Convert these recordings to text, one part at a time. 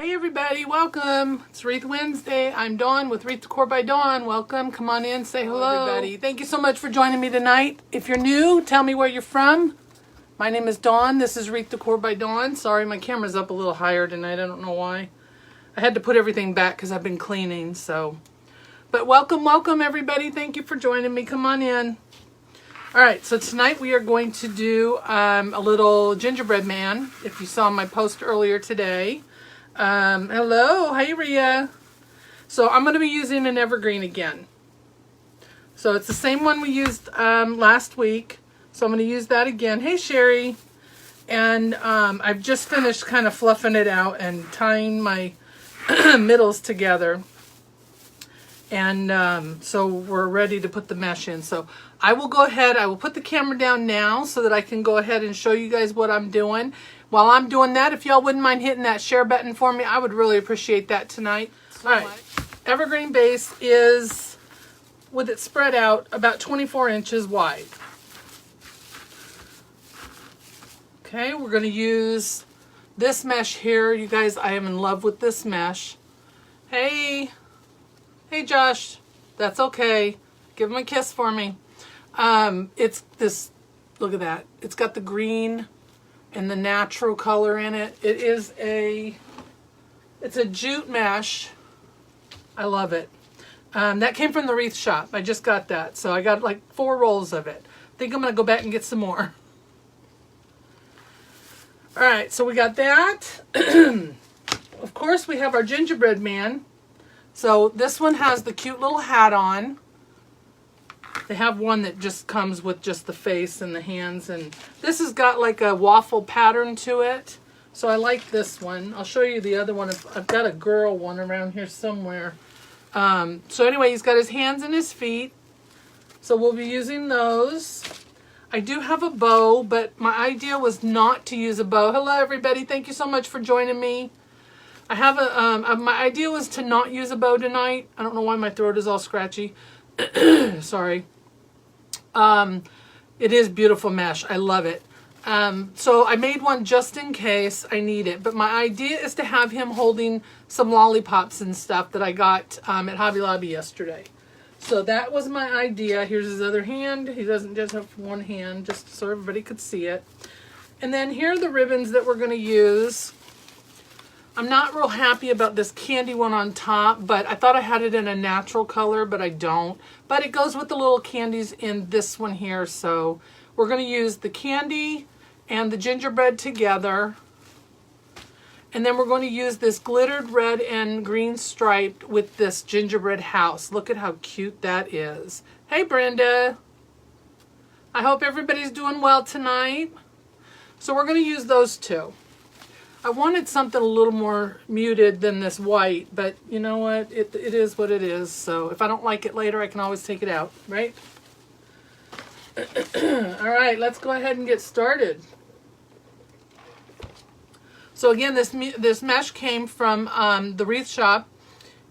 Hey everybody, welcome. It's Wreath Wednesday. I'm Dawn with Wreath Decor by Dawn. Welcome. Come on in, say hello. Everybody. Thank you so much for joining me tonight. If you're new, tell me where you're from. My name is Dawn. This is Wreath Decor by Dawn. Sorry, my camera's up a little higher tonight. I don't know why. I had to put everything back because I've been cleaning, so. But welcome everybody. Thank you for joining me. Come on in. All right, so tonight we are going to do a little gingerbread man. If you saw my post earlier today. Hello, hi Rhea. So I'm going to be using an evergreen again. So it's the same one we used last week. So I'm going to use that again. Hey Sherry. And I've just finished kind of fluffing it out and tying my middles together. And so we're ready to put the mesh in. So I will go ahead, I will put the camera down now so that I can go ahead and show you guys what I'm doing. While I'm doing that, if y'all wouldn't mind hitting that share button for me, I would really appreciate that tonight. All right, evergreen base is, with it spread out, about 24 inches wide. Okay, we're going to use this mesh here. You guys, I am in love with this mesh. Hey Josh, that's okay. Give him a kiss for me. It's this, look at that. It's got the green and the natural color in it. It's a jute mesh. I love it. That came from the Wreath shop. I just got that. So I got like 4 rolls of it. I think I'm going to go back and get some more. All right, so we got that. Of course, we have our gingerbread man. So this one has the cute little hat on. They have one that just comes with just the face and the hands, and this has got like a waffle pattern to it. So I like this one. I'll show you the other one. I've got a girl one around here somewhere. So anyway, he's got his hands and his feet. So we'll be using those. I do have a bow, but my idea was not to use a bow. Hello everybody, thank you so much for joining me. I have my idea was to not use a bow tonight. I don't know why my throat is all scratchy. Sorry. It is beautiful mesh. I love it. So I made one just in case I need it. But my idea is to have him holding some lollipops and stuff that I got at Hobby Lobby yesterday. So that was my idea. Here's his other hand. He doesn't just have one hand, just so everybody could see it. And then here are the ribbons that we're going to use. I'm not real happy about this candy one on top, but I thought I had it in a natural color, but I don't. But it goes with the little candies in this one here, so we're going to use the candy and the gingerbread together. And then we're going to use this glittered red and green striped with this gingerbread house. Look at how cute that is. Hey, Brenda. I hope everybody's doing well tonight. So we're going to use those two. I wanted something a little more muted than this white, but you know what? It is what it is. So if I don't like it later, I can always take it out, right? All right, let's go ahead and get started. So again, this mesh came from the Wreath shop.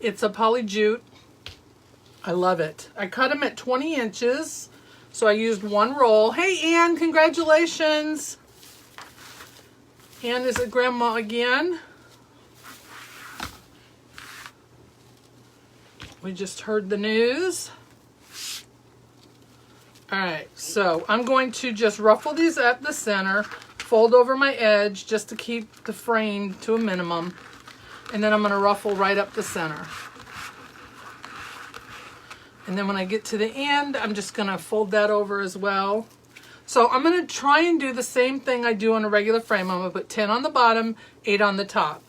It's a poly jute. I love it. I cut them at 20 inches, so I used 1 roll. Hey, Ann, congratulations. Ann is a grandma again. We just heard the news. All right, so I'm going to just ruffle these at the center, fold over my edge just to keep the frame to a minimum, and then I'm going to ruffle right up the center. And then when I get to the end, I'm just going to fold that over as well. So I'm going to try and do the same thing I do on a regular frame. I'm going to put 10 on the bottom, 8 on the top.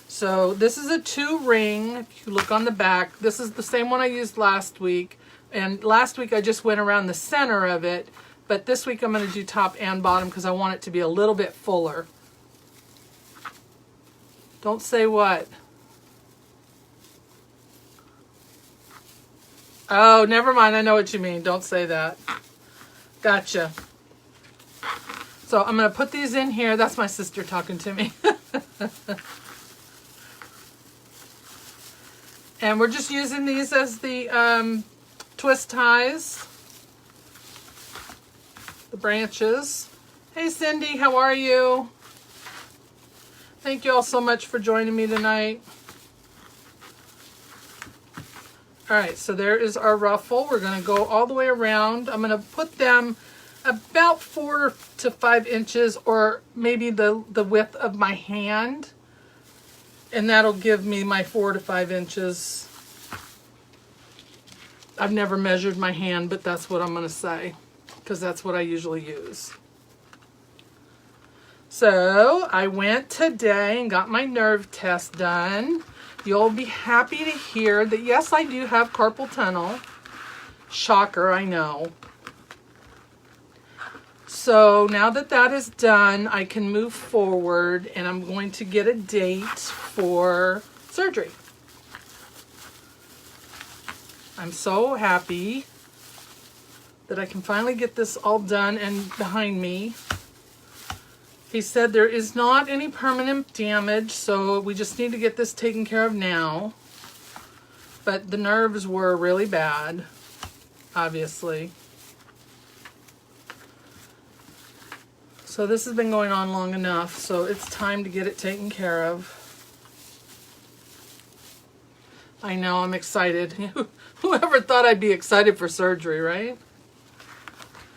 So this is a 2 ring. If you look on the back, this is the same one I used last week. And last week I just went around the center of it. But this week I'm going to do top and bottom because I want it to be a little bit fuller. Don't say what. Oh, never mind. I know what you mean. Don't say that. Gotcha. So I'm going to put these in here. That's my sister talking to me. And we're just using these as the twist ties. The branches. Hey Cindy, how are you? Thank you all so much for joining me tonight. All right, so there is our ruffle. We're going to go all the way around. I'm going to put them about 4 to 5 inches, or maybe the width of my hand. And that'll give me my 4 to 5 inches. I've never measured my hand, but that's what I'm going to say, because that's what I usually use. So I went today and got my nerve test done. You'll be happy to hear that, yes, I do have carpal tunnel. Shocker, I know. So now that that is done, I can move forward, and I'm going to get a date for surgery. I'm so happy that I can finally get this all done and behind me. He said there is not any permanent damage, so we just need to get this taken care of now. But the nerves were really bad, obviously. So this has been going on long enough, so it's time to get it taken care of. I know, I'm excited. Whoever thought I'd be excited for surgery, right?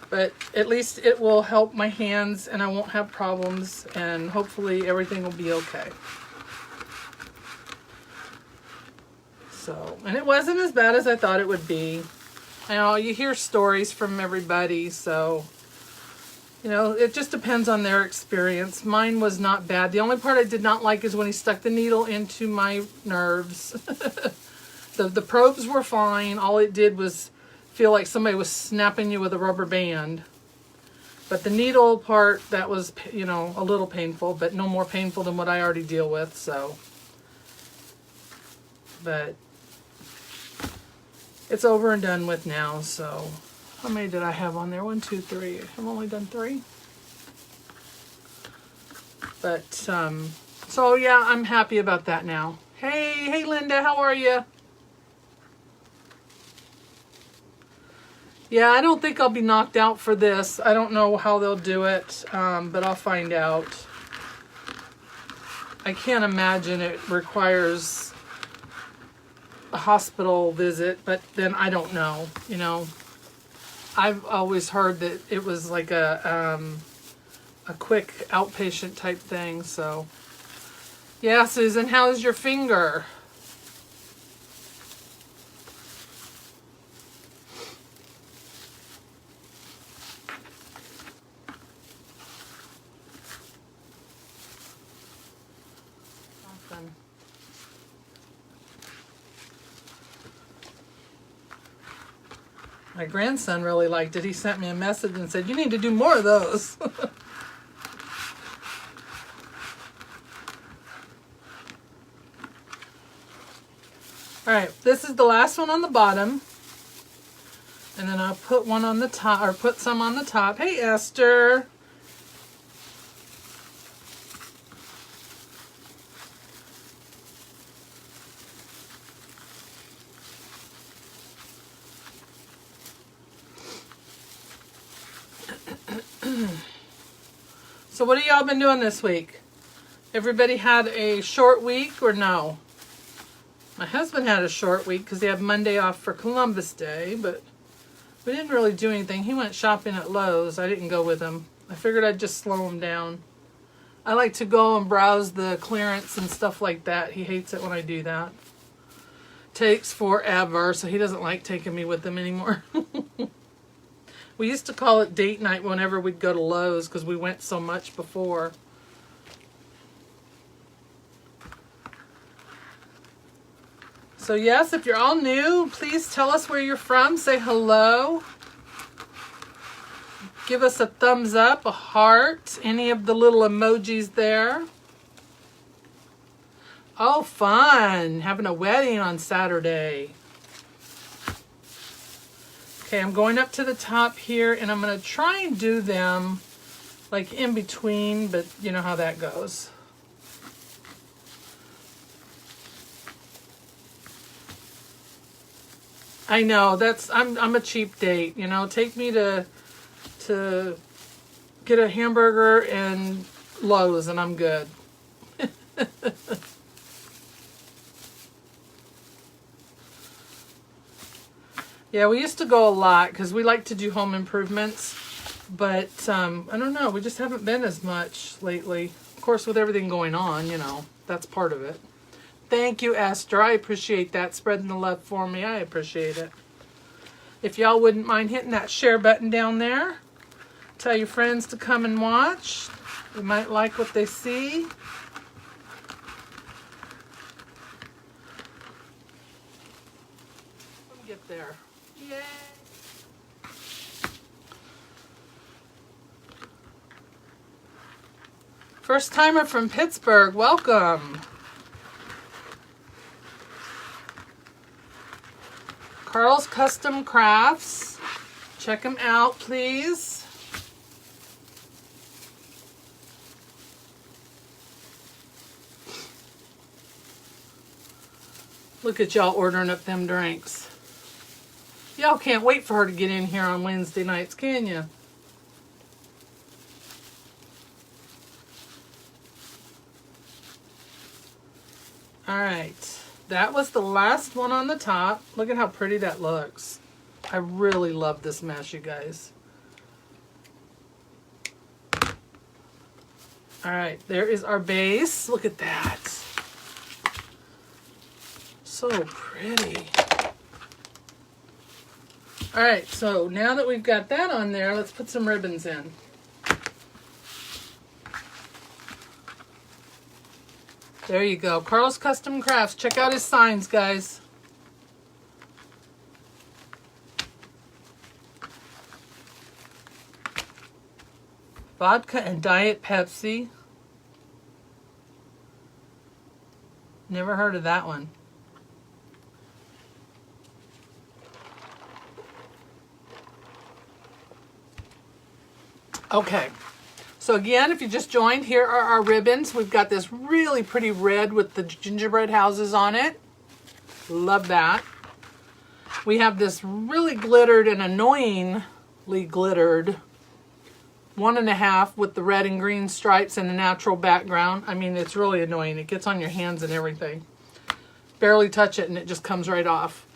But at least it will help my hands and I won't have problems, and hopefully everything will be okay. So, and it wasn't as bad as I thought it would be. I know you hear stories from everybody, so, you know, it just depends on their experience. Mine was not bad. The only part I did not like is when he stuck the needle into my nerves. The probes were fine. All it did was feel like somebody was snapping you with a rubber band. But the needle part, that was, you know, a little painful, but no more painful than what I already deal with, so. But it's over and done with now, so. How many did I have on there? 1, 2, 3. I've only done 3. But, so yeah, I'm happy about that now. Hey Linda, how are you? Yeah, I don't think I'll be knocked out for this. I don't know how they'll do it, but I'll find out. I can't imagine it requires a hospital visit, but then I don't know, you know. I've always heard that it was like a quick outpatient type thing, so. Yeah, Susan, how's your finger? My grandson really liked it. He sent me a message and said, you need to do more of those. All right, this is the last one on the bottom. And then I'll put one on the top, or put some on the top. Hey, Esther. So what have y'all been doing this week? Everybody had a short week or no? My husband had a short week because he had Monday off for Columbus Day, but we didn't really do anything. He went shopping at Lowe's. I didn't go with him. I figured I'd just slow him down. I like to go and browse the clearance and stuff like that. He hates it when I do that. Takes forever, so he doesn't like taking me with him anymore. We used to call it date night whenever we'd go to Lowe's because we went so much before. So yes, if you're all new, please tell us where you're from. Say hello. Give us a thumbs up, a heart, any of the little emojis there. Oh, fun. Having a wedding on Saturday. Okay, I'm going up to the top here, and I'm going to try and do them like in between, but you know how that goes. I know, I'm a cheap date, you know. Take me to get a hamburger and Lowe's and I'm good. Yeah, we used to go a lot because we like to do home improvements. But I don't know, we just haven't been as much lately. Of course, with everything going on, you know, that's part of it. Thank you, Esther. I appreciate that. Spreading the love for me. I appreciate it. If y'all wouldn't mind hitting that share button down there. Tell your friends to come and watch. They might like what they see. Let me get there. Yay! First timer from Pittsburgh, welcome. Carl's Custom Crafts. Check him out, please. Look at y'all ordering up them drinks. Y'all can't wait for her to get in here on Wednesday nights, can you? All right, that was the last one on the top. Look at how pretty that looks. I really love this mesh, you guys. All right, there is our base. Look at that. So pretty. All right, so now that we've got that on there, let's put some ribbons in. There you go. Carl's Custom Crafts. Check out his signs, guys. Vodka and Diet Pepsi. Never heard of that one. Okay. So again, if you just joined, here are our ribbons. We've got this really pretty red with the gingerbread houses on it. Love that. We have this really glittered and annoyingly glittered 1.5 with the red and green stripes and the natural background. I mean, it's really annoying. It gets on your hands and everything. Barely touch it and it just comes right off.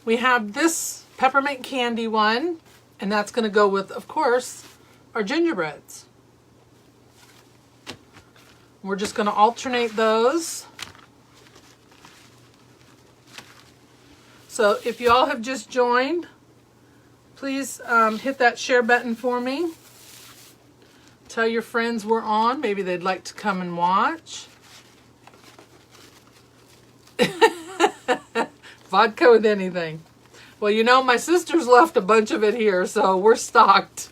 We have this peppermint candy one, and that's going to go with, of course, our gingerbreads. We're just going to alternate those. So if you all have just joined, please hit that share button for me. Tell your friends we're on. Maybe they'd like to come and watch. Vodka with anything. Well, you know, my sister's left a bunch of it here, so we're stocked.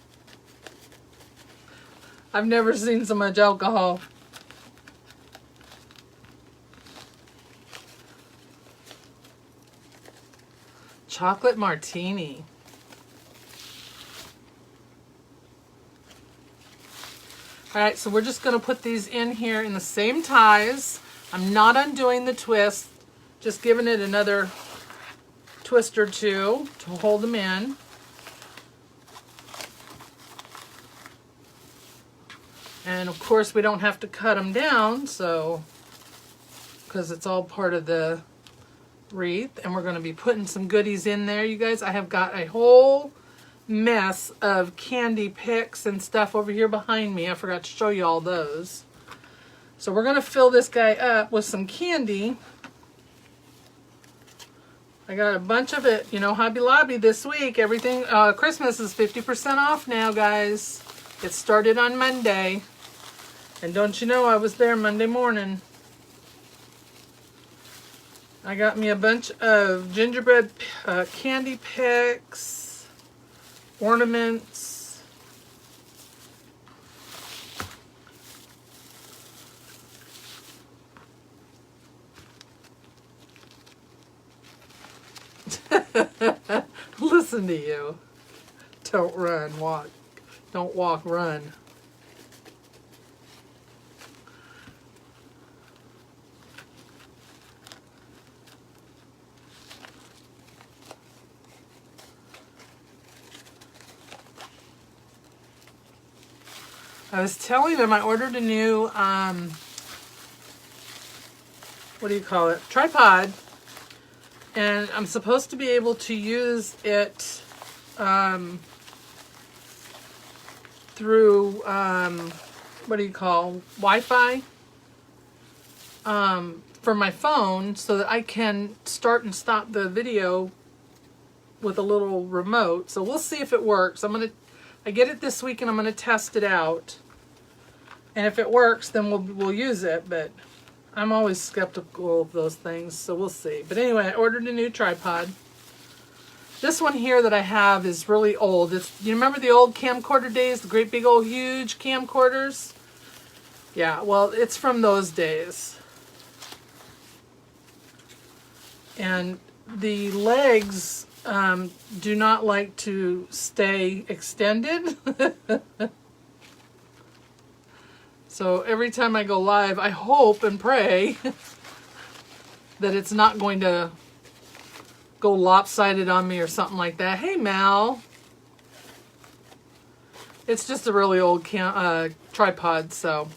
I've never seen so much alcohol. Chocolate martini. All right, so we're just going to put these in here in the same ties. I'm not undoing the twist, just giving it another twist or two to hold them in. And of course we don't have to cut them down, so because it's all part of the wreath. And we're going to be putting some goodies in there, you guys. I have got a whole mess of candy picks and stuff over here behind me. I forgot to show you all those. So we're going to fill this guy up with some candy. I got a bunch of it, you know, Hobby Lobby this week. Everything, Christmas is 50% off now, guys. It started on Monday. And don't you know, I was there Monday morning. I got me a bunch of gingerbread candy picks, ornaments. Listen to you. Don't run, walk. Don't walk, run. I was telling them I ordered a new, what do you call it? Tripod. And I'm supposed to be able to use it through, what do you call, Wi-Fi for my phone so that I can start and stop the video with a little remote. So we'll see if it works. I get it this week and I'm gonna test it out. And if it works, then we'll use it, but I'm always skeptical of those things, so we'll see. But anyway, I ordered a new tripod. This one here that I have is really old. You remember the old camcorder days, the great big old huge camcorders? Yeah, well, it's from those days. And the legs do not like to stay extended. So every time I go live, I hope and pray that it's not going to go lopsided on me or something like that. Hey, Mal. It's just a really old tripod, so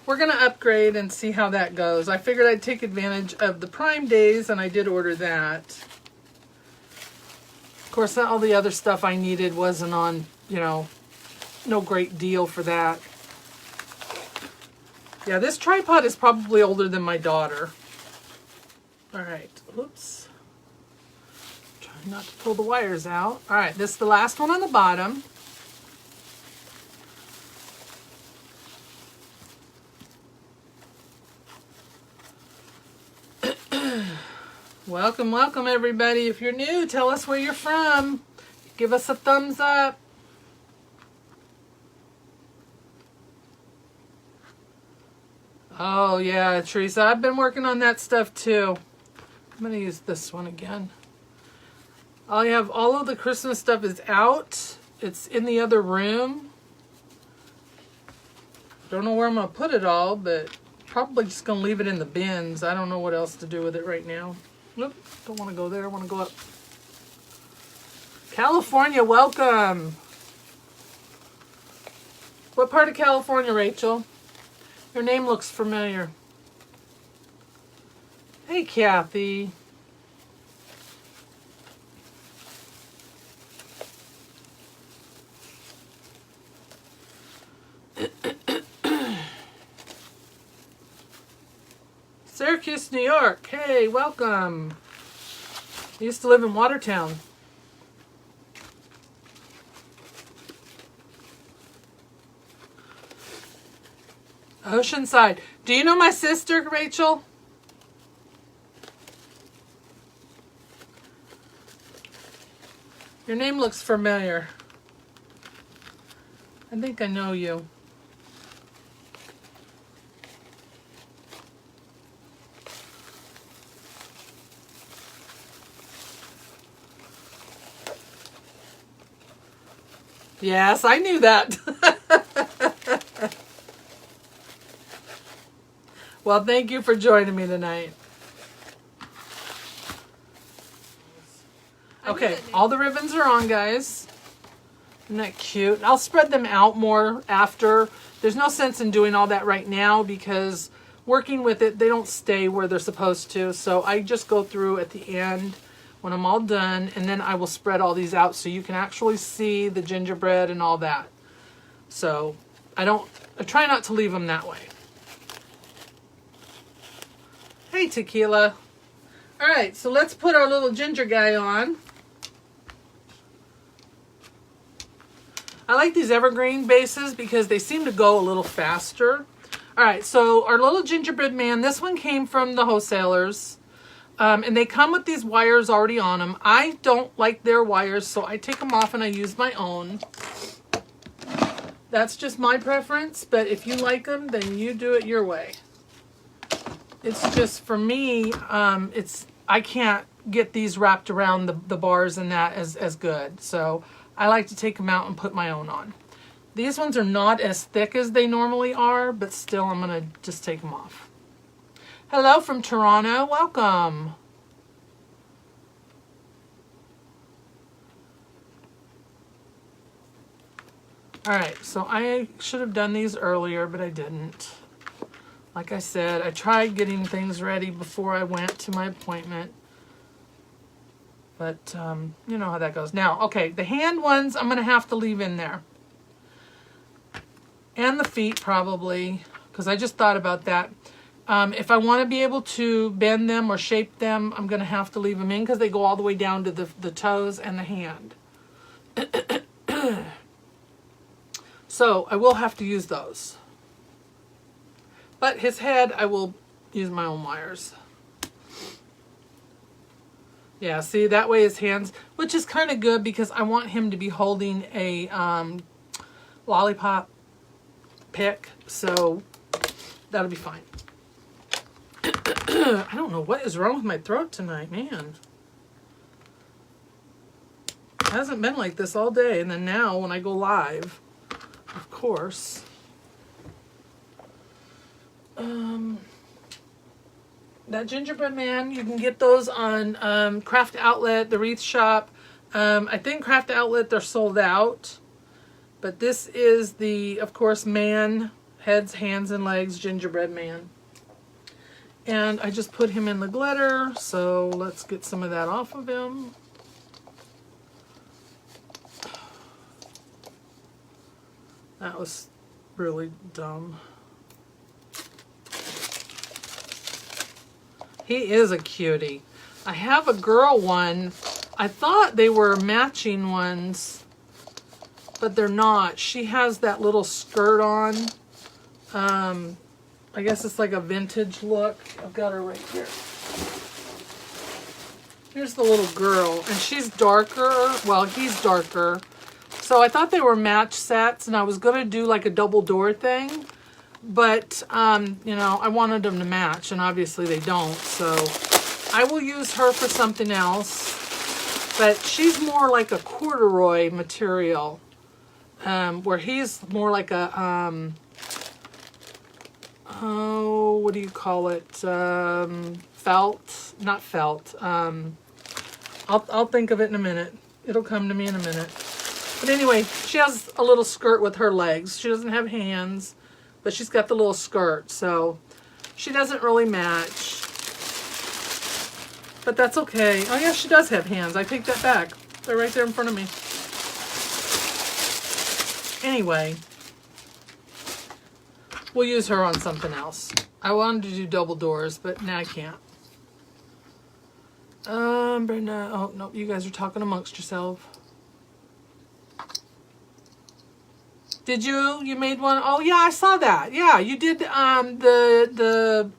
we're going to upgrade and see how that goes. I figured I'd take advantage of the Prime days, and I did order that. Of course, all the other stuff I needed wasn't on, no great deal for that. Yeah, this tripod is probably older than my daughter. All right, oops. Trying not to pull the wires out. All right, this is the last one on the bottom. Welcome, welcome everybody. If you're new, tell us where you're from. Give us a thumbs up. Oh yeah, Teresa, I've been working on that stuff too. I'm gonna use this one again. All of the Christmas stuff is out. It's in the other room. Don't know where I'm gonna put it all, but probably just gonna leave it in the bins. I don't know what else to do with it right now. Nope, don't want to go there. I want to go up. California, welcome. What part of California, Rachel? Your name looks familiar. Hey, Kathy. Syracuse, New York. Hey, welcome. I used to live in Watertown. Oceanside. Do you know my sister, Rachel? Your name looks familiar. I think I know you. Yes, I knew that. Well, thank you for joining me tonight. Okay, all the ribbons are on, guys. Isn't that cute? I'll spread them out more after. There's no sense in doing all that right now because working with it, they don't stay where they're supposed to. So I just go through at the end when I'm all done, and then I will spread all these out so you can actually see the gingerbread and all that. So I try not to leave them that way. Hey, Tequila. All right, so let's put our little ginger guy on. I like these evergreen bases because they seem to go a little faster. All right, so our little gingerbread man, this one came from the wholesalers. And they come with these wires already on them. I don't like their wires, so I take them off and I use my own. That's just my preference, but if you like them, then you do it your way. It's just, for me, I can't get these wrapped around the bars and that as good. So I like to take them out and put my own on. These ones are not as thick as they normally are, but still I'm going to just take them off. Hello from Toronto. Welcome. All right, so I should have done these earlier, but I didn't. Like I said, I tried getting things ready before I went to my appointment. But you know how that goes. Now, okay, the hand ones I'm going to have to leave in there. And the feet probably, because I just thought about that. If I want to be able to bend them or shape them, I'm going to have to leave them in because they go all the way down to the toes and the hand. So I will have to use those. But his head, I will use my own wires. Yeah, see, that way his hands, which is kind of good because I want him to be holding a lollipop pick, so that'll be fine. I don't know what is wrong with my throat tonight, man. It hasn't been like this all day, and then now when I go live, of course. That gingerbread man, you can get those on Craft Outlet, the Wreath Shop. I think Craft Outlet, they're sold out. But this is the, of course, man, heads, hands, and legs gingerbread man. And I just put him in the glitter, so let's get some of that off of him. That was really dumb. He is a cutie. I have a girl one. I thought they were matching ones, but they're not. She has that little skirt on. I guess it's like a vintage look. I've got her right here. Here's the little girl, and she's darker. Well, he's darker. So I thought they were match sets, and I was going to do like a double door thing. But, you know, I wanted them to match, and obviously they don't. So I will use her for something else. But she's more like a corduroy material, where he's more like a, oh, what do you call it? Felt? Not felt. I'll think of it in a minute. It'll come to me in a minute. But anyway, she has a little skirt with her legs. She doesn't have hands. But she's got the little skirt, so she doesn't really match. But that's okay. Oh, yeah, she does have hands. I take that back. They're right there in front of me. Anyway, we'll use her on something else. I wanted to do double doors, but now I can't. Brenda, oh, no, you guys are talking amongst yourself. Did you? You made one? Oh, yeah, I saw that. Yeah, you did the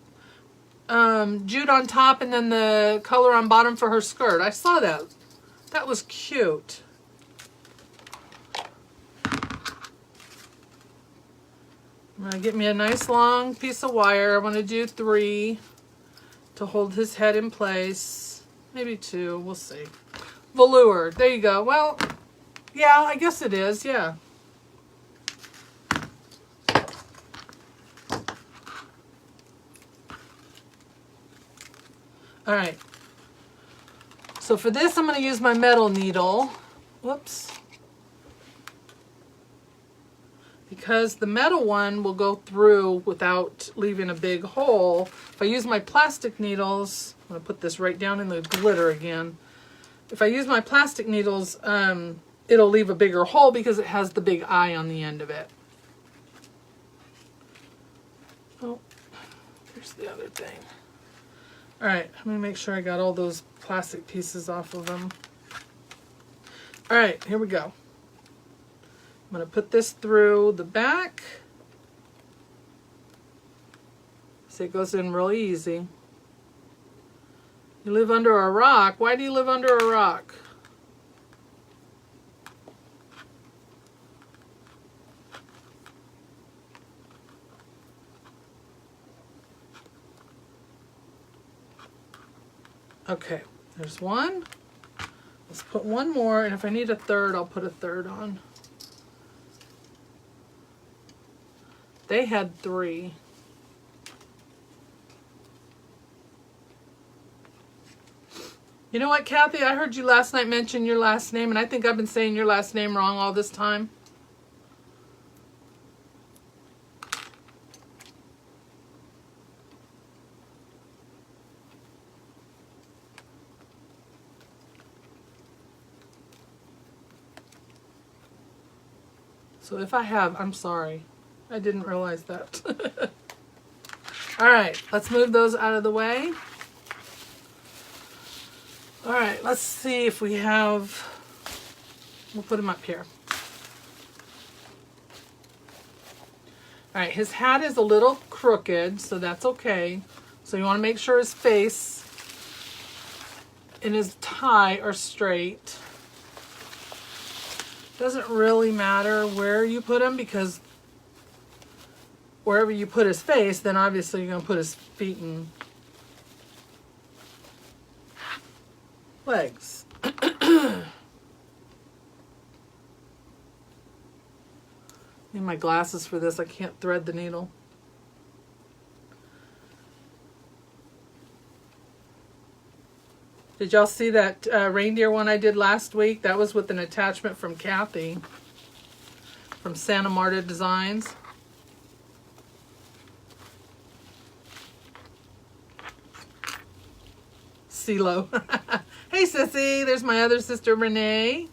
jute on top and then the color on bottom for her skirt. I saw that. That was cute. I'm going to get me a nice long piece of wire. I want to do 3 to hold his head in place. Maybe 2. We'll see. Velour. There you go. Well, yeah, I guess it is. Yeah. All right, so for this, I'm going to use my metal needle. Whoops. Because the metal one will go through without leaving a big hole. If I use my plastic needles, I'm going to put this right down in the glitter again. If I use my plastic needles, it'll leave a bigger hole because it has the big eye on the end of it. Oh, here's the other thing. All right, I'm gonna make sure I got all those plastic pieces off of them. All right, here we go. I'm gonna put this through the back. So it goes in really easy. You live under a rock. Why do you live under a rock? Okay, there's one. Let's put one more, and if I need a third, I'll put a third on. They had 3. You know what, Kathy? I heard you last night mention your last name, and I think I've been saying your last name wrong all this time. So if I have, I'm sorry. I didn't realize that. All right, let's move those out of the way. All right, let's see if we have, we'll put them up here. All right, his hat is a little crooked, so that's okay. So you want to make sure his face and his tie are straight. Doesn't really matter where you put him, because wherever you put his face, then obviously you're going to put his feet and legs. Need my glasses for this. I can't thread the needle. Did y'all see that reindeer one I did last week? That was with an attachment from Kathy from Santa Marta Designs. CeeLo. Hey, Sissy. There's my other sister, Renee.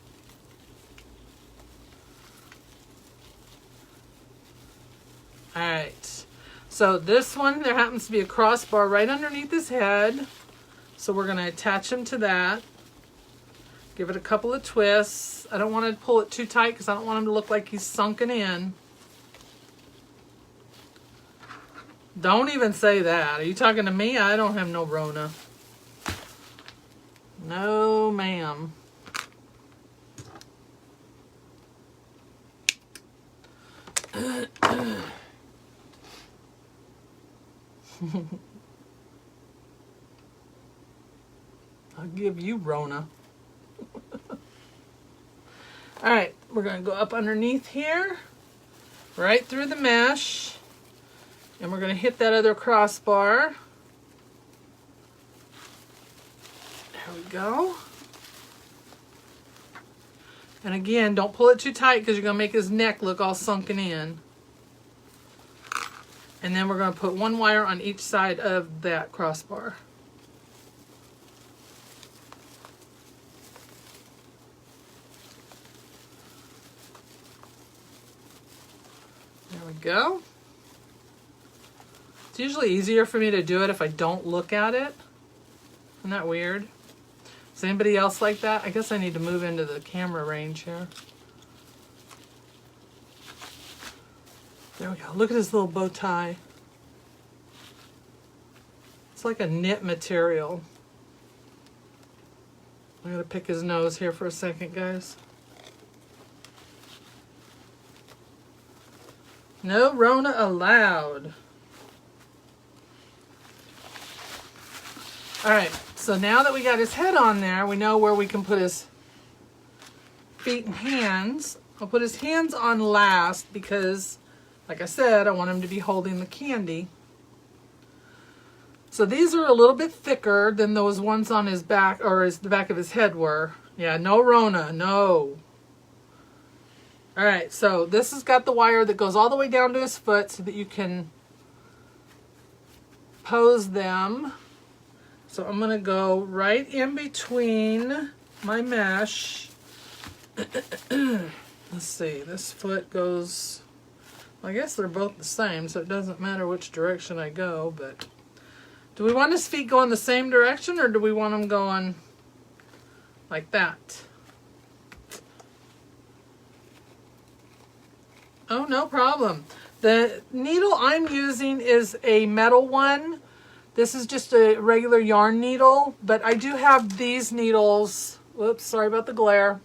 All right. So this one, there happens to be a crossbar right underneath his head. So we're going to attach him to that. Give it a couple of twists. I don't want to pull it too tight because I don't want him to look like he's sunken in. Don't even say that. Are you talking to me? I don't have no Rona. No, ma'am. I'll give you Rona. All right, we're going to go up underneath here, right through the mesh, and we're going to hit that other crossbar. There we go. And again, don't pull it too tight because you're going to make his neck look all sunken in. And then we're going to put one wire on each side of that crossbar. There we go. It's usually easier for me to do it if I don't look at it. Isn't that weird? Is anybody else like that? I guess I need to move into the camera range here. There we go. Look at his little bow tie. It's like a knit material. I'm going to pick his nose here for a second, guys. No Rona allowed. All right, so now that we got his head on there, we know where we can put his feet and hands. I'll put his hands on last because, like I said, I want him to be holding the candy. So these are a little bit thicker than those ones on his back, or the back of his head were. Yeah, no Rona, no. All right, so this has got the wire that goes all the way down to his foot so that you can pose them. So I'm going to go right in between my mesh. Let's see, this foot goes, well, I guess they're both the same, so it doesn't matter which direction I go, but do we want his feet going the same direction, or do we want them going like that? Oh, no problem. The needle I'm using is a metal one. This is just a regular yarn needle, but I do have these needles. Whoops, sorry about the glare.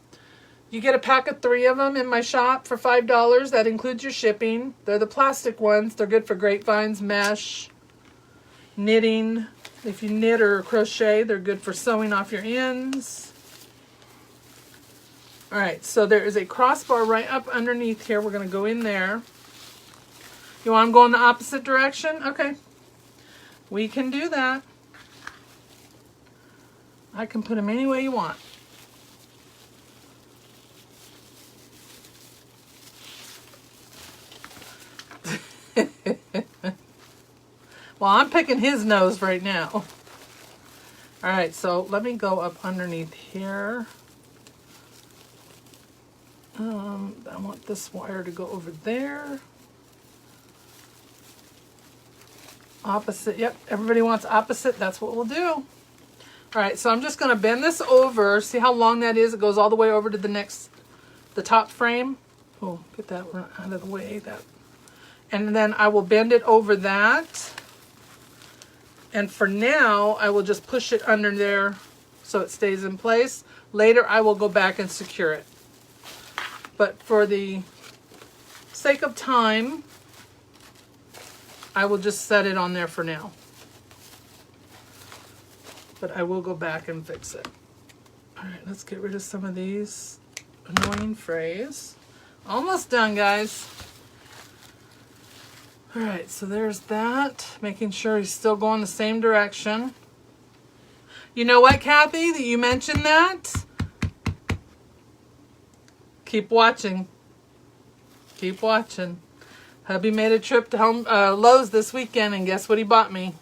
You get a pack of 3 of them in my shop for $5. That includes your shipping. They're the plastic ones. They're good for grapevines, mesh, knitting. If you knit or crochet, they're good for sewing off your ends. All right, so there is a crossbar right up underneath here. We're going to go in there. You want them going the opposite direction? Okay. We can do that. I can put them any way you want. Well, I'm picking his nose right now. All right, so let me go up underneath here. I want this wire to go over there. Opposite, yep, everybody wants opposite, that's what we'll do. All right, so I'm just gonna bend this over. See how long that is? It goes all the way over to the top frame. Oh, get that one out of the way. And then I will bend it over that. And for now, I will just push it under there so it stays in place. Later, I will go back and secure it. But for the sake of time, I will just set it on there for now. But I will go back and fix it. All right, let's get rid of some of these annoying frays. Almost done, guys. All right, so there's that. Making sure he's still going the same direction. You know what, Kathy, that you mentioned that? Keep watching. Keep watching. Hubby made a trip to Lowe's this weekend, and guess what he bought me?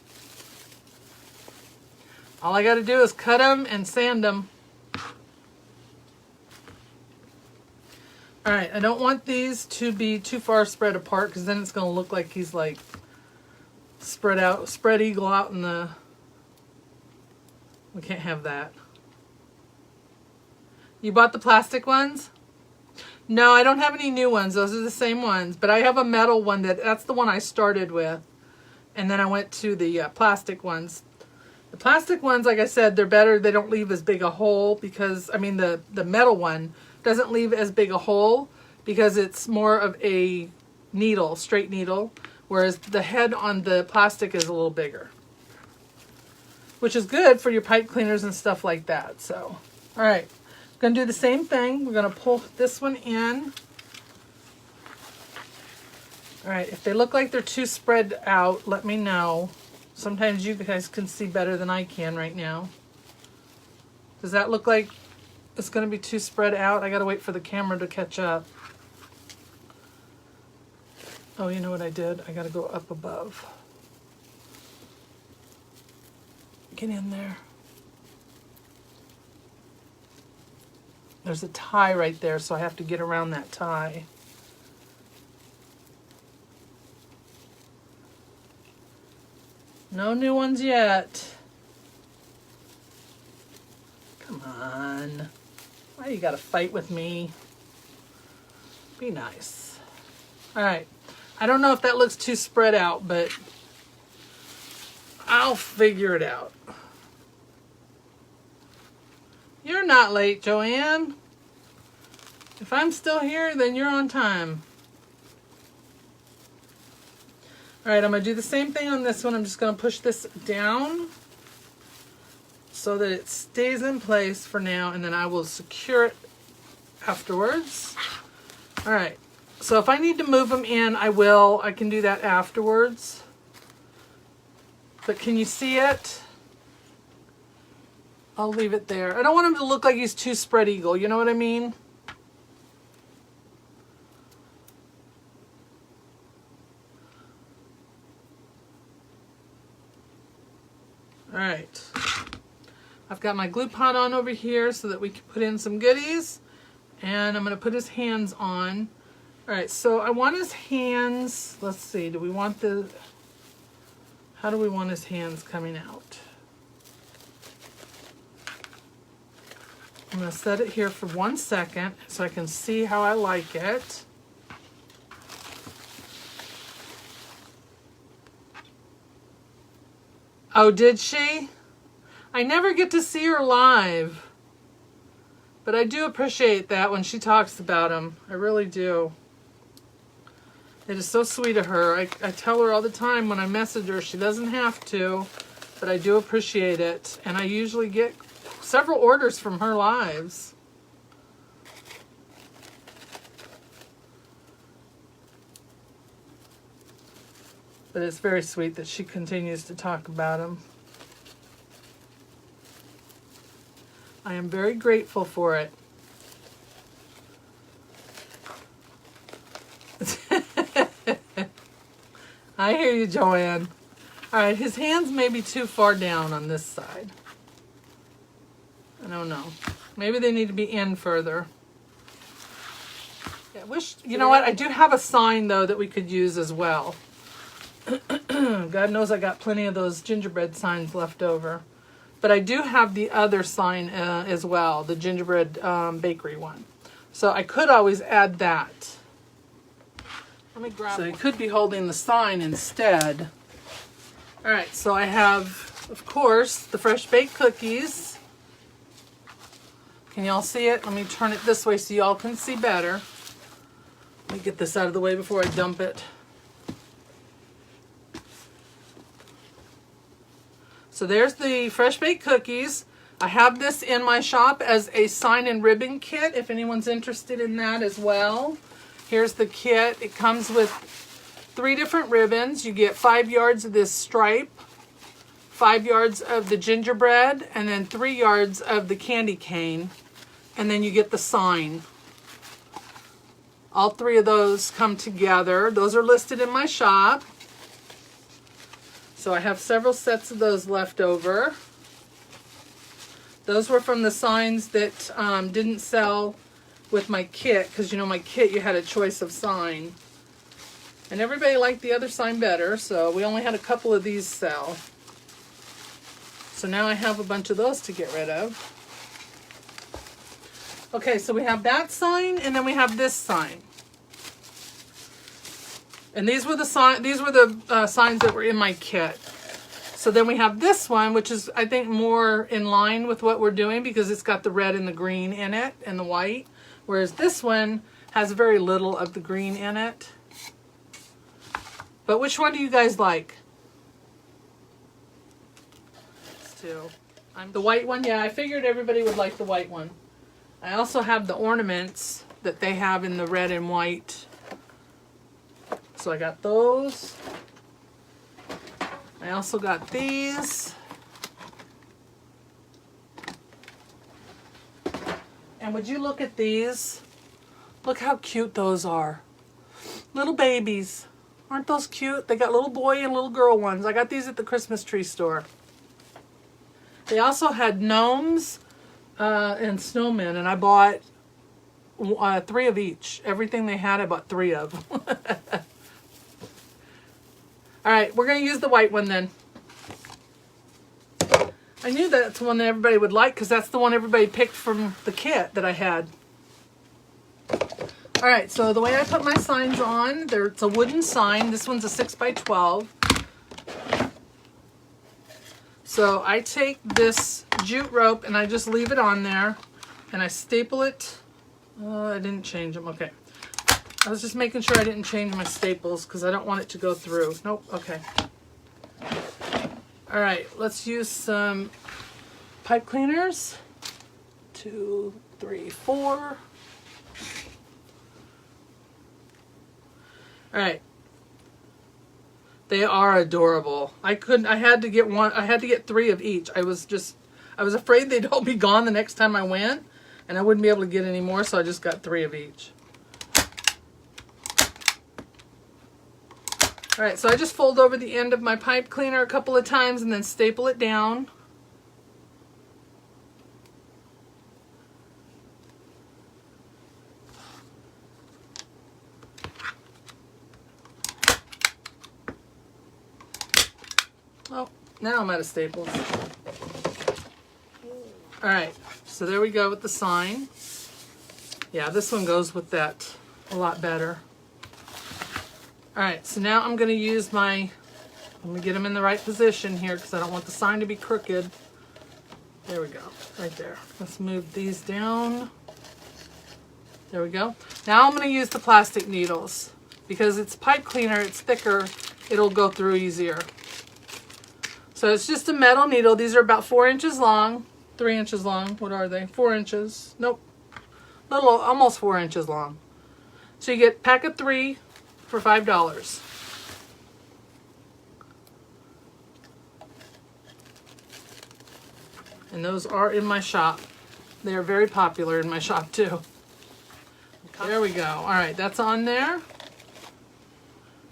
All I got to do is cut them and sand them. All right, I don't want these to be too far spread apart because then it's going to look like he's like spread eagle out in the... We can't have that. You bought the plastic ones? No, I don't have any new ones. Those are the same ones. But I have a metal one that's the one I started with. And then I went to the plastic ones. The plastic ones, like I said, they're better. They don't leave as big a hole because, I mean, the metal one doesn't leave as big a hole because it's more of a needle, straight needle, whereas the head on the plastic is a little bigger, which is good for your pipe cleaners and stuff like that. So, all right, going to do the same thing. We're going to pull this one in. All right, if they look like they're too spread out, let me know. Sometimes you guys can see better than I can right now. Does that look like it's going to be too spread out? I got to wait for the camera to catch up. Oh, you know what I did? I got to go up above. Get in there. There's a tie right there, so I have to get around that tie. No new ones yet. Come on. Why you gotta fight with me? Be nice. All right. I don't know if that looks too spread out, but I'll figure it out. You're not late, Joanne. If I'm still here, then you're on time. All right, I'm going to do the same thing on this one. I'm just going to push this down so that it stays in place for now, and then I will secure it afterwards. All right, so if I need to move them in, I will. I can do that afterwards. But can you see it? I'll leave it there. I don't want him to look like he's too spread eagle. You know what I mean? All right. I've got my glue pot on over here so that we can put in some goodies. And I'm going to put his hands on. All right, so I want his hands. Let's see. Do we want how do we want his hands coming out? I'm going to set it here for 1 second so I can see how I like it. Oh, did she? I never get to see her live. But I do appreciate that when she talks about him. I really do. It is so sweet of her. I tell her all the time when I message her, she doesn't have to, but I do appreciate it. And I usually get several orders from her lives. But it's very sweet that she continues to talk about him. I am very grateful for it. I hear you, Joanne. All right, his hands may be too far down on this side. I don't know. Maybe they need to be in further. I wish, you know what, I do have a sign though that we could use as well. God knows I got plenty of those gingerbread signs left over. But I do have the other sign as well, the gingerbread bakery one. So I could always add that. Let me grab one. So I could be holding the sign instead. All right, so I have, of course, the fresh baked cookies. Can y'all see it? Let me turn it this way so y'all can see better. Let me get this out of the way before I dump it. So there's the fresh baked cookies. I have this in my shop as a sign and ribbon kit if anyone's interested in that as well. Here's the kit. It comes with 3 different ribbons. You get 5 yards of this stripe, 5 yards of the gingerbread, and then 3 yards of the candy cane. And then you get the sign. All 3 of those come together. Those are listed in my shop. So I have several sets of those left over. Those were from the signs that didn't sell with my kit, because you know my kit you had a choice of sign. And everybody liked the other sign better, so we only had a couple of these sell. So now I have a bunch of those to get rid of. Okay, so we have that sign, and then we have this sign. And these were the signs that were in my kit. So then we have this one, which is, I think, more in line with what we're doing because it's got the red and the green in it and the white. Whereas this one has very little of the green in it. But which one do you guys like? The white one? Yeah, I figured everybody would like the white one. I also have the ornaments that they have in the red and white. So I got those. I also got these. And would you look at these? Look how cute those are. Little babies. Aren't those cute? They got little boy and little girl ones. I got these at the Christmas tree store. They also had gnomes and snowmen, and I bought 3 of each. Everything they had, I bought 3 of. All right, we're going to use the white one then. I knew that's the one that everybody would like because that's the one everybody picked from the kit that I had. All right, so the way I put my signs on, it's a wooden sign. This one's a 6x12. So I take this jute rope and I just leave it on there and I staple it. I didn't change them, okay. I was just making sure I didn't change my staples because I don't want it to go through. Nope, okay. All right, let's use some pipe cleaners. 2, 3, 4. All right. They are adorable. I had to get 3 of each. I was afraid they'd all be gone the next time I went and I wouldn't be able to get any more, so I just got 3 of each. All right, so I just fold over the end of my pipe cleaner a couple of times and then staple it down. Oh, now I'm out of staples. All right, so there we go with the sign. Yeah, this one goes with that a lot better. All right, so now I'm going to use let me get them in the right position here because I don't want the sign to be crooked. There we go, right there. Let's move these down. There we go. Now I'm going to use the plastic needles because it's pipe cleaner, it's thicker, it'll go through easier. So it's just a metal needle. These are about 4 inches long, 3 inches long. What are they? 4 inches. Nope. Almost 4 inches long. So you get a pack of 3 for $5. And those are in my shop. They are very popular in my shop too. There we go. All right, that's on there.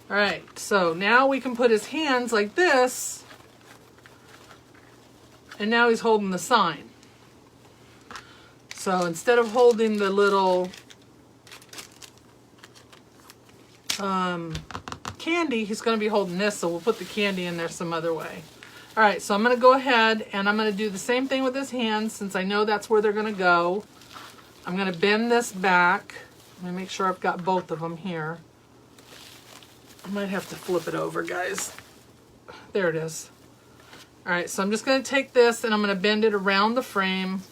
All right, so now we can put his hands like this. And now he's holding the sign. So instead of holding the little candy, he's going to be holding this, so we'll put the candy in there some other way. All right, so I'm going to go ahead and I'm going to do the same thing with his hands since I know that's where they're going to go. I'm going to bend this back. Let me make sure I've got both of them here. I might have to flip it over, guys. There it is. All right, so I'm just going to take this and I'm going to bend it around the frame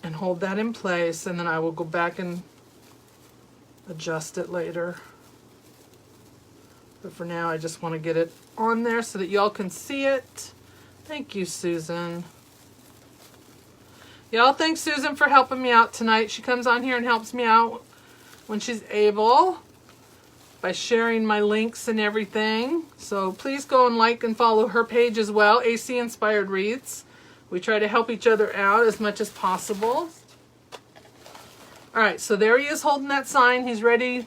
and hold that in place, and then I will go back and adjust it later. But for now, I just want to get it on there so that y'all can see it. Thank you, Susan. Y'all, thanks Susan for helping me out tonight. She comes on here and helps me out when she's able by sharing my links and everything. So please go and like and follow her page as well, AC Inspired Wreaths. We try to help each other out as much as possible. All right, so there he is holding that sign. He's ready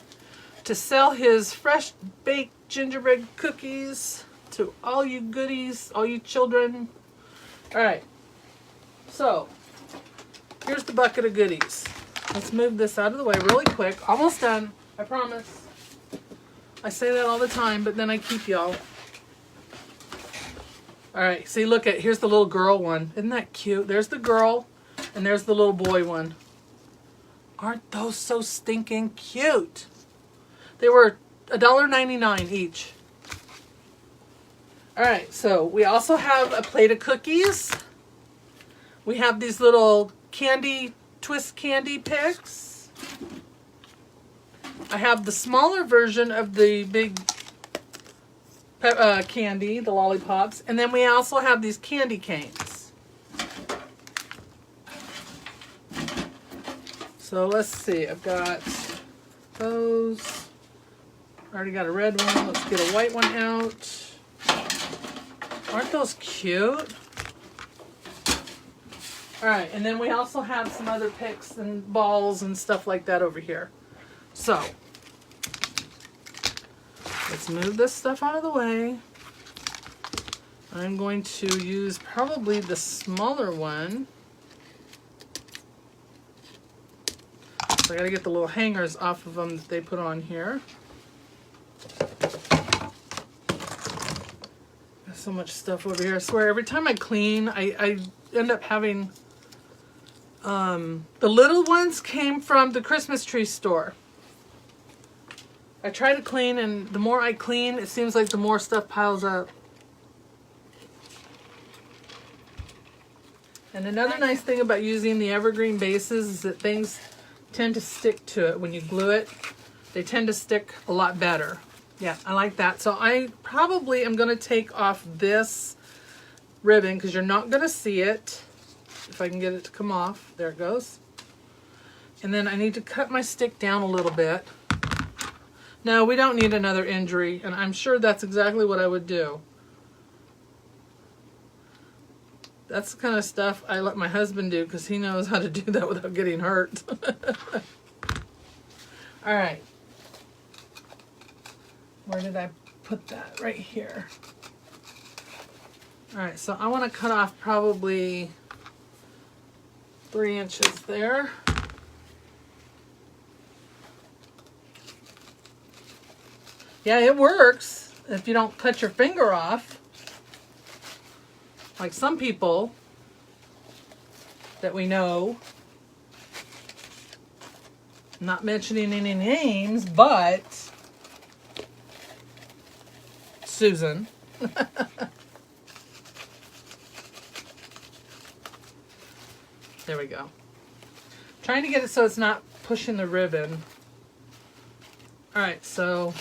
to sell his fresh baked gingerbread cookies to all you goodies, all you children. All right, so here's the bucket of goodies. Let's move this out of the way really quick. Almost done, I promise. I say that all the time, but then I keep y'all. All right, see, look at, here's the little girl one. Isn't that cute? There's the girl, and there's the little boy one. Aren't those so stinking cute? They were $1.99 each. All right, so we also have a plate of cookies. We have these little candy, twist candy picks. I have the smaller version of the big candy, the lollipops, and then we also have these candy canes. So let's see, I've got those. I already got a red one. Let's get a white one out. Aren't those cute? All right, and then we also have some other picks and balls and stuff like that over here. So let's move this stuff out of the way. I'm going to use probably the smaller one. So I gotta get the little hangers off of them that they put on here. There's so much stuff over here. I swear, every time I clean, I end up having... the little ones came from the Christmas tree store. I try to clean, and the more I clean, it seems like the more stuff piles up. And another nice thing about using the evergreen bases is that things tend to stick to it. When you glue it, they tend to stick a lot better. Yeah, I like that. So I probably am going to take off this ribbon because you're not going to see it. If I can get it to come off. There it goes. And then I need to cut my stick down a little bit. No, we don't need another injury, and I'm sure that's exactly what I would do. That's the kind of stuff I let my husband do because he knows how to do that without getting hurt. All right. Where did I put that? Right here. All right, so I want to cut off probably 3 inches there. Yeah, it works if you don't cut your finger off. Like some people that we know. I'm not mentioning any names, but Susan. There we go. Trying to get it so it's not pushing the ribbon. All right, so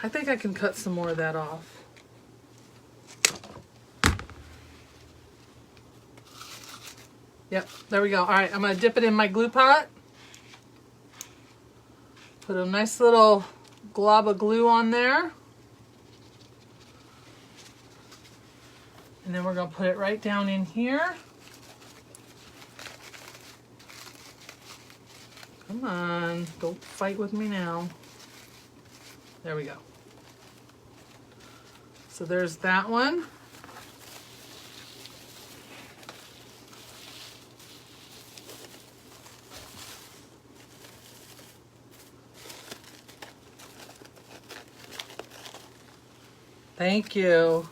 I think I can cut some more of that off. Yep, there we go. All right, I'm going to dip it in my glue pot. Put a nice little glob of glue on there. And then we're going to put it right down in here. Come on, don't fight with me now. There we go. So there's that one. Thank you.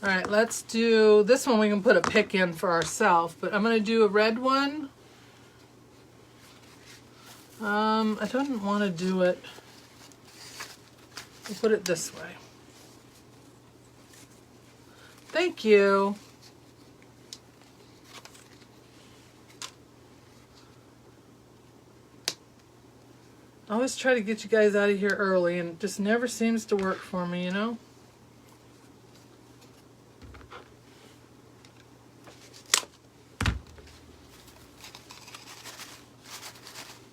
All right, let's do this one. We can put a pick in for ourselves, but I'm going to do a red one. I don't want to do it. We'll put it this way. Thank you. I always try to get you guys out of here early, and it just never seems to work for me, you know? I'm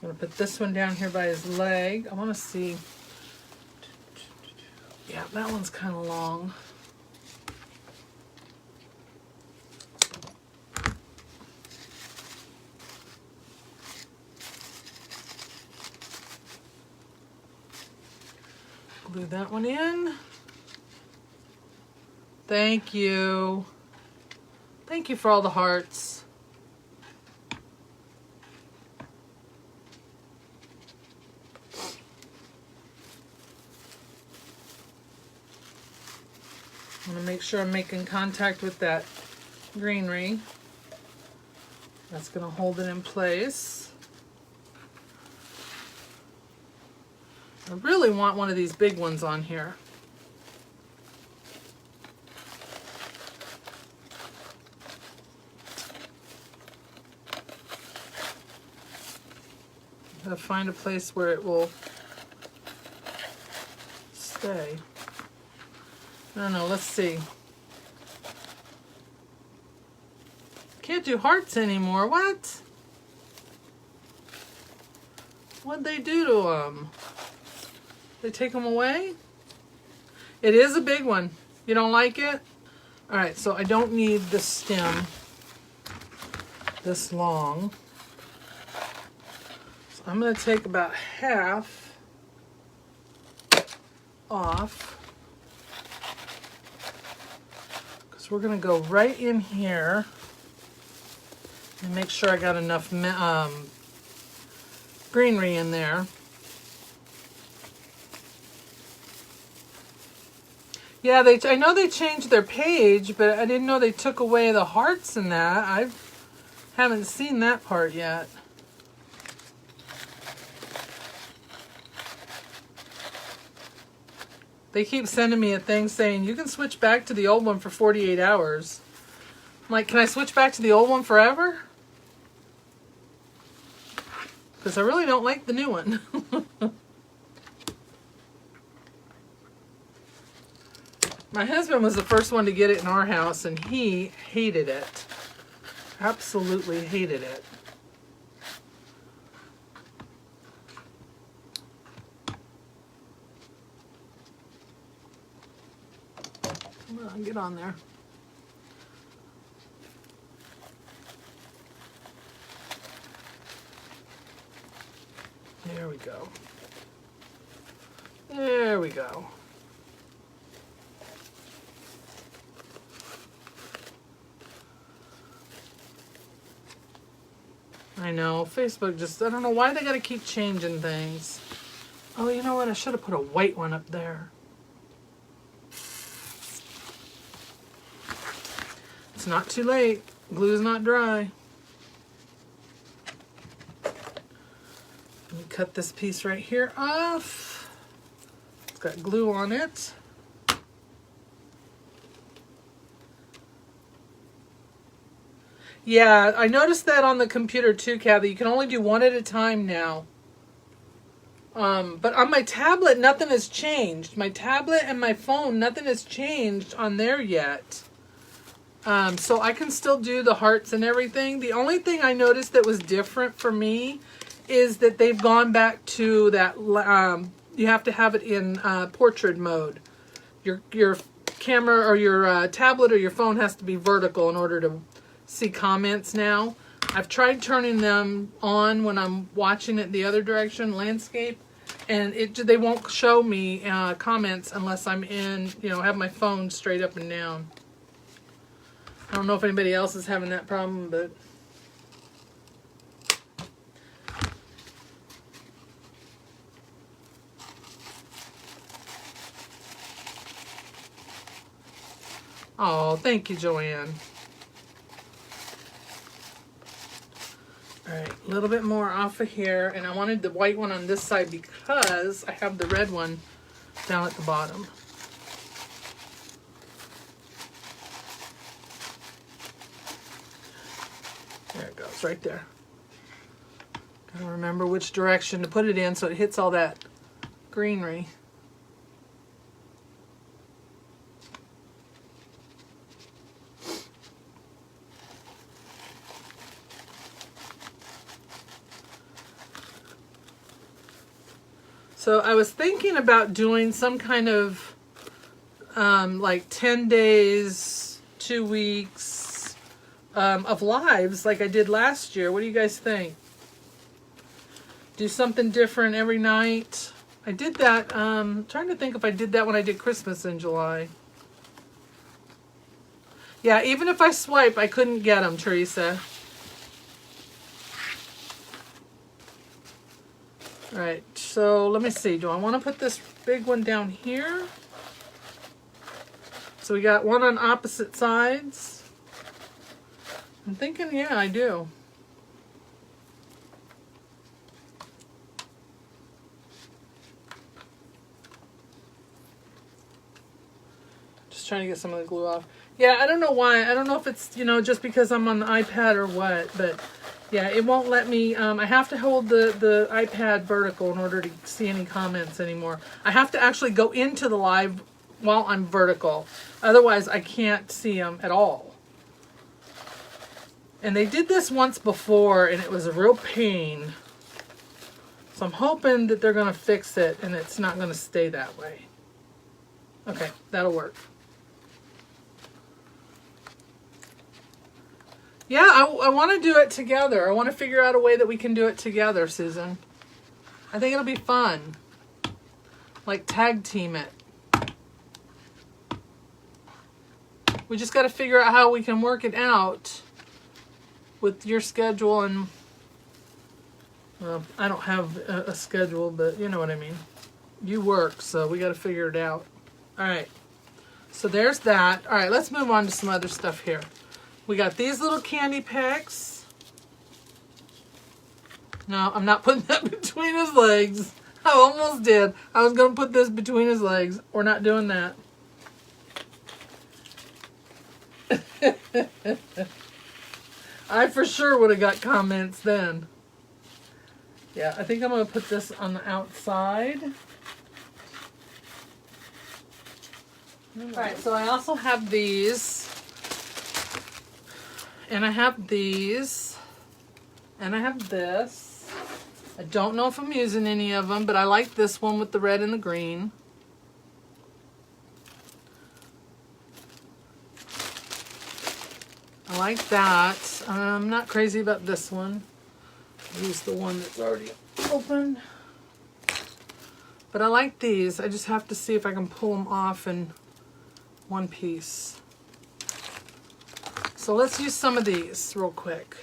going to put this one down here by his leg. I want to see. Yeah, that one's kind of long. Glue that one in. Thank you. Thank you for all the hearts. I'm going to make sure I'm making contact with that greenery. That's going to hold it in place. I really want one of these big ones on here. I'm going to find a place where it will stay. I don't know, let's see. Can't do hearts anymore. What? What'd they do to them? They take them away? It is a big one. You don't like it? All right, so I don't need the stem this long. So I'm going to take about half off. We're going to go right in here and make sure I got enough greenery in there. Yeah, I know they changed their page, but I didn't know they took away the hearts in that. I haven't seen that part yet. They keep sending me a thing saying, you can switch back to the old one for 48 hours. I'm like, can I switch back to the old one forever? Because I really don't like the new one. My husband was the first one to get it in our house, and he hated it. Absolutely hated it. Come on, get on there. There we go. There we go. I know, Facebook just, I don't know why they gotta keep changing things. Oh, you know what? I should have put a white one up there. It's not too late. Glue's not dry. Let me cut this piece right here off. It's got glue on it. Yeah, I noticed that on the computer too, Kathy. You can only do one at a time now. But on my tablet, nothing has changed. My tablet and my phone, nothing has changed on there yet. So I can still do the hearts and everything. The only thing I noticed that was different for me is that they've gone back to that, you have to have it in portrait mode. Your camera or your tablet or your phone has to be vertical in order to see comments now. I've tried turning them on when I'm watching it the other direction, landscape, and they won't show me comments unless I'm in, have my phone straight up and down. I don't know if anybody else is having that problem, but Oh, thank you, Joanne. All right, a little bit more off of here, and I wanted the white one on this side because I have the red one down at the bottom. There it goes, right there. Gotta remember which direction to put it in so it hits all that greenery. So I was thinking about doing some kind of like 10 days, 2 weeks of lives like I did last year. What do you guys think? Do something different every night. I did that, trying to think if I did that when I did Christmas in July. Yeah, even if I swipe, I couldn't get them, Teresa. All right, so let me see. Do I want to put this big one down here? So we got one on opposite sides. I'm thinking, yeah, I do. Just trying to get some of the glue off. Yeah, I don't know why. I don't know if it's, you know, just because I'm on the iPad or what, but yeah, it won't let me. I have to hold the iPad vertical in order to see any comments anymore. I have to actually go into the live while I'm vertical. Otherwise, I can't see them at all. And they did this once before, and it was a real pain. So I'm hoping that they're going to fix it, and it's not going to stay that way. Okay, that'll work. Yeah, I want to do it together. I want to figure out a way that we can do it together, Susan. I think it'll be fun. Like tag team it. We just got to figure out how we can work it out with your schedule and, well, I don't have a schedule, but you know what I mean. You work, so we got to figure it out. All right. So there's that. All right, let's move on to some other stuff here. We got these little candy packs. No, I'm not putting that between his legs. I almost did. I was going to put this between his legs. We're not doing that. I for sure would have got comments then. Yeah, I think I'm going to put this on the outside. Alright, so I also have these. And I have these. And I have this. I don't know if I'm using any of them, but I like this one with the red and the green. I like that. I'm not crazy about this one. I'll use the one that's already open. But I like these. I just have to see if I can pull them off in one piece. So let's use some of these real quick.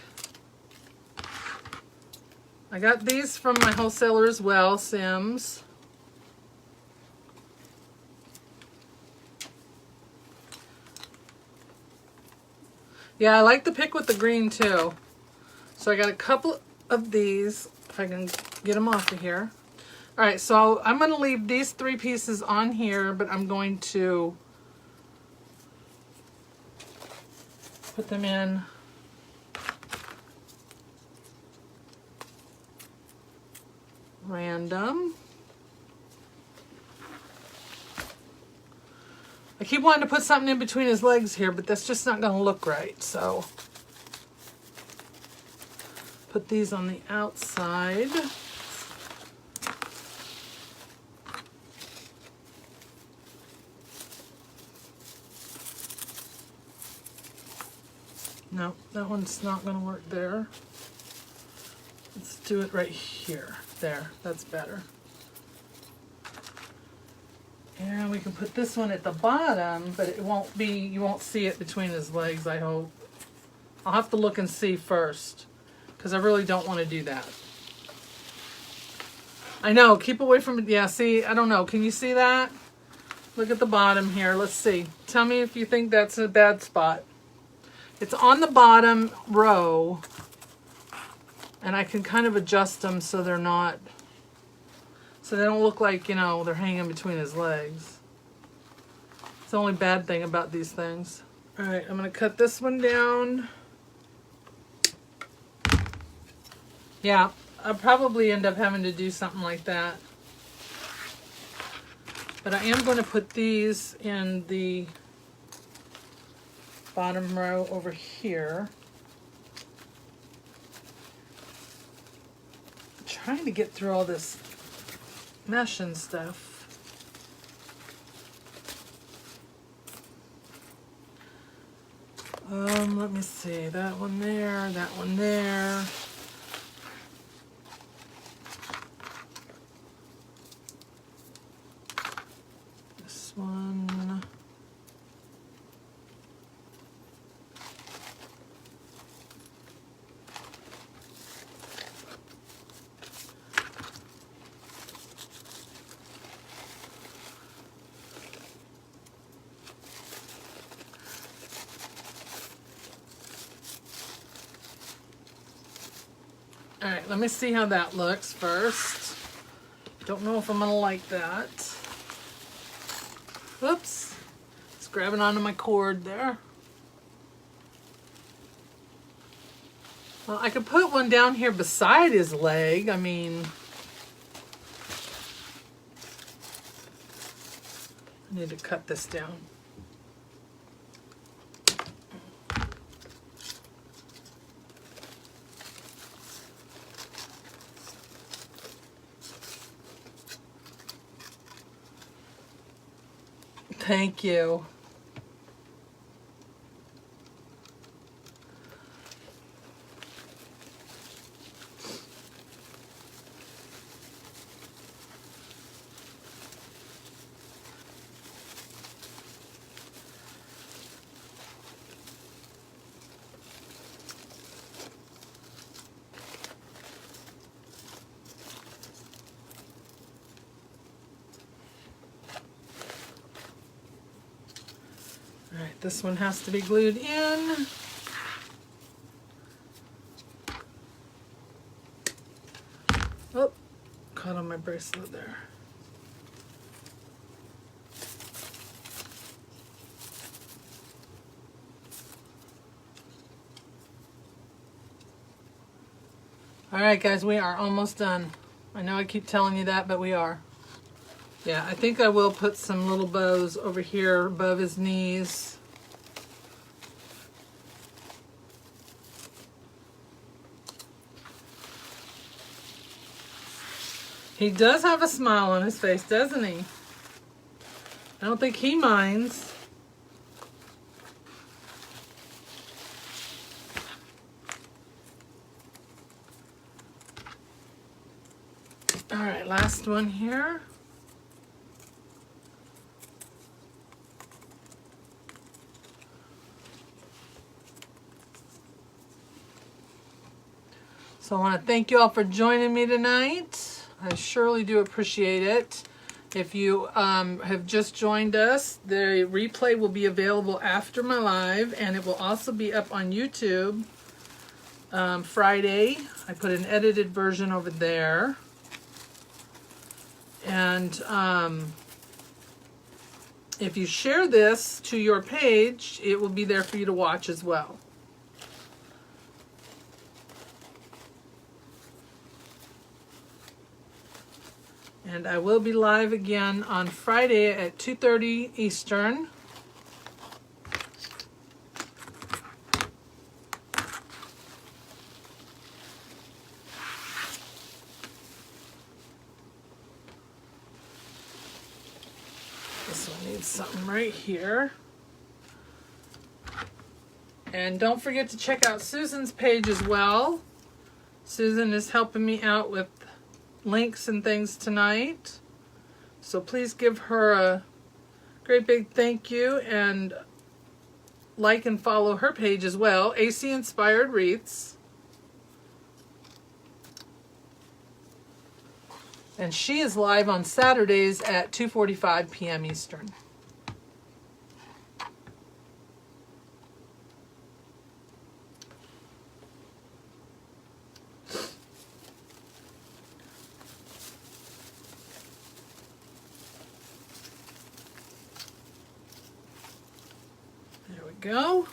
I got these from my wholesaler as well, Sims. Yeah, I like the pick with the green too. So I got a couple of these, if I can get them off of here. All right, so I'm going to leave these 3 pieces on here, but I'm going to put them in random. I keep wanting to put something in between his legs here, but that's just not going to look right. So put these on the outside. No, that one's not going to work there. Let's do it right here. There, that's better. And we can put this one at the bottom, but it won't be, you won't see it between his legs, I hope. I'll have to look and see first, because I really don't want to do that. I know, keep away from it. Yeah, see, I don't know. Can you see that? Look at the bottom here. Let's see. Tell me if you think that's a bad spot. It's on the bottom row, and I can kind of adjust them so they're not, so they don't look like, you know, they're hanging between his legs. It's the only bad thing about these things. All right, I'm going to cut this one down. Yeah, I'll probably end up having to do something like that. But I am going to put these in the bottom row over here. I'm trying to get through all this mesh and stuff. Let me see. That one there, that one there. This one. All right, let me see how that looks first. Don't know if I'm gonna like that. Oops, it's grabbing onto my cord there. Well, I could put one down here beside his leg. I mean, I need to cut this down. Thank you. All right, this one has to be glued in. Oh, caught on my bracelet there. All right, guys, we are almost done. I know I keep telling you that, but we are. Yeah, I think I will put some little bows over here above his knees. He does have a smile on his face, doesn't he? I don't think he minds. All right, last one here. So I want to thank you all for joining me tonight. I surely do appreciate it. If you have just joined us, the replay will be available after my live, and it will also be up on YouTube Friday. I put an edited version over there. And if you share this to your page, it will be there for you to watch as well. And I will be live again on Friday at 2:30 Eastern. This one needs something right here. And don't forget to check out Susan's page as well. Susan is helping me out with links and things tonight, so please give her a great big thank you and like and follow her page as well, AC Inspired Wreaths. And she is live on Saturdays at 2:45 p.m. Eastern. There we go.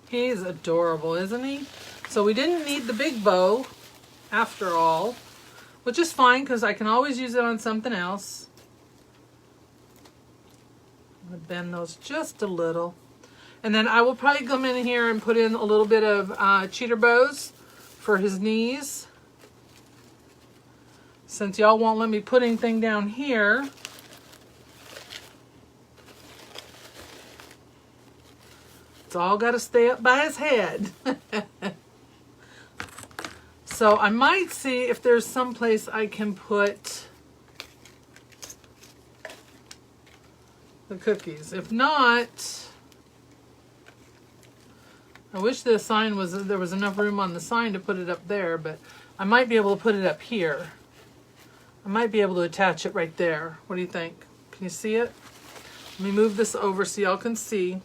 He's adorable, isn't he? So we didn't need the big bow after all, which is fine because I can always use it on something else. I'm going to bend those just a little. And then I will probably come in here and put in a little bit of cheater bows for his knees. Since y'all won't let me put anything down here, it's all got to stay up by his head. So I might see if there's some place I can put the cookies. If not, I wish the sign was, there was enough room on the sign to put it up there, but I might be able to put it up here. I might be able to attach it right there. What do you think? Can you see it? Let me move this over so y'all can see.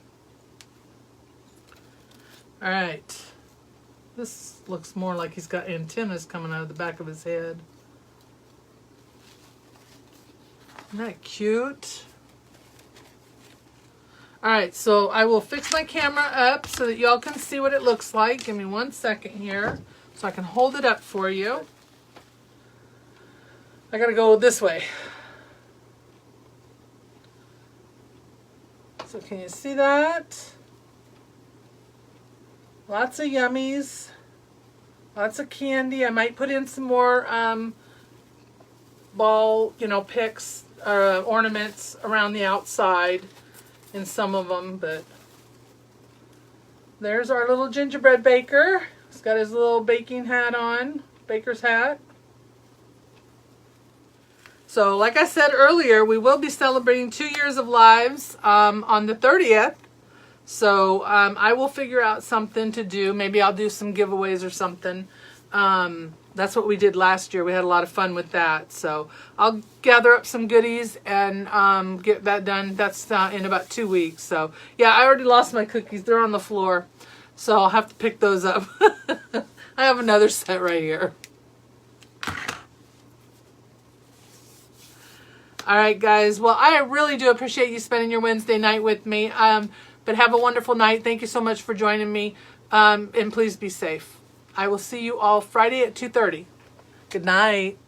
All right. This looks more like he's got antennas coming out of the back of his head. Isn't that cute? All right, so I will fix my camera up so that y'all can see what it looks like. Give me 1 second here so I can hold it up for you. I gotta go this way. So can you see that? Lots of yummies. Lots of candy. I might put in some more ball, picks, ornaments around the outside in some of them, but there's our little gingerbread baker. He's got his little baking hat on, baker's hat. So like I said earlier, we will be celebrating 2 years of lives on the 30th. So I will figure out something to do. Maybe I'll do some giveaways or something. That's what we did last year. We had a lot of fun with that. So I'll gather up some goodies and get that done. That's in about 2 weeks. So yeah, I already lost my cookies. They're on the floor. So I'll have to pick those up. I have another set right here. All right, guys. Well, I really do appreciate you spending your Wednesday night with me. But have a wonderful night. Thank you so much for joining me. And please be safe. I will see you all Friday at 2:30. Good night.